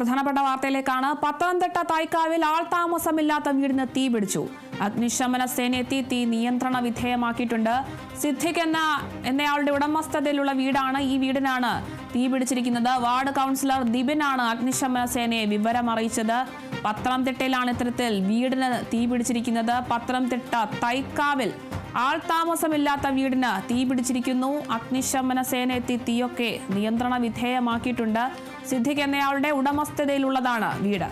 പ്രധാനപ്പെട്ട വാർത്തയിലേക്കാണ്. പത്തനംതിട്ട തൈക്കാവിൽ ആൾതാമസമില്ലാത്ത വീടിന് തീപിടിച്ചു. അഗ്നിശമന സേനയെത്തി തീ നിയന്ത്രണ വിധേയമാക്കിയിട്ടുണ്ട്. സിദ്ദിഖ് എന്നയാളുടെ ഉടമസ്ഥതയിലുള്ള വീടാണ്. ഈ വീടിനാണ് തീപിടിച്ചിരിക്കുന്നത്. വാർഡ് കൗൺസിലർ ദിബിനാണ് അഗ്നിശമന സേനയെ വിവരം അറിയിച്ചത്. പത്തനംതിട്ടയിലാണ് ഇത്തരത്തിൽ വീടിന് തീപിടിച്ചിരിക്കുന്നത്. പത്തനംതിട്ട തൈക്കാവിൽ ആൾതാമസമില്ലാത്ത വീടിന് തീപിടിച്ചിരിക്കുന്നു. അഗ്നിശമന സേന എത്തി തീയൊക്കെ നിയന്ത്രണ വിധേയമാക്കിയിട്ടുണ്ട്. സിദ്ദിഖ് എന്നയാളുടെ ഉടമസ്ഥതയിലുള്ളതാണ് വീട്.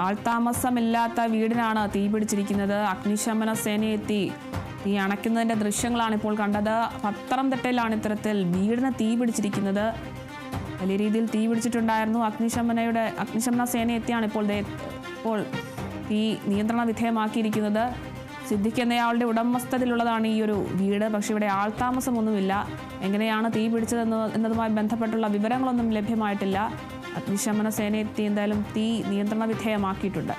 ആൾതാമസമില്ലാത്ത വീടിനാണ് തീപിടിച്ചിരിക്കുന്നത്. അഗ്നിശമന സേനയെത്തി തീ അണയ്ക്കുന്നതിന്റെ ദൃശ്യങ്ങളാണ് ഇപ്പോൾ കണ്ടത്. പത്തനംതിട്ടയിലാണ് ഇത്തരത്തിൽ വീടിന് തീപിടിച്ചിരിക്കുന്നത്. വലിയ രീതിയിൽ തീപിടിച്ചിട്ടുണ്ടായിരുന്നു. അഗ്നിശമന സേന എത്തിയാണ് ഇപ്പോൾ തീ നിയന്ത്രണ വിധേയമാക്കിയിരിക്കുന്നത്. സിദ്ദിഖ് എന്നയാളുടെ ഉടമസ്ഥതയിലുള്ളതാണ് ഈ ഒരു വീട്. പക്ഷേ ഇവിടെ ആൾതാമസമൊന്നുമില്ല. എങ്ങനെയാണ് തീ പിടിച്ചതെന്നതുമായി ബന്ധപ്പെട്ടുള്ള വിവരങ്ങളൊന്നും ലഭ്യമായിട്ടില്ല. അഗ്നിശമന സേന എത്തി എന്തായാലും തീ നിയന്ത്രണ വിധേയമാക്കിയിട്ടുണ്ട്.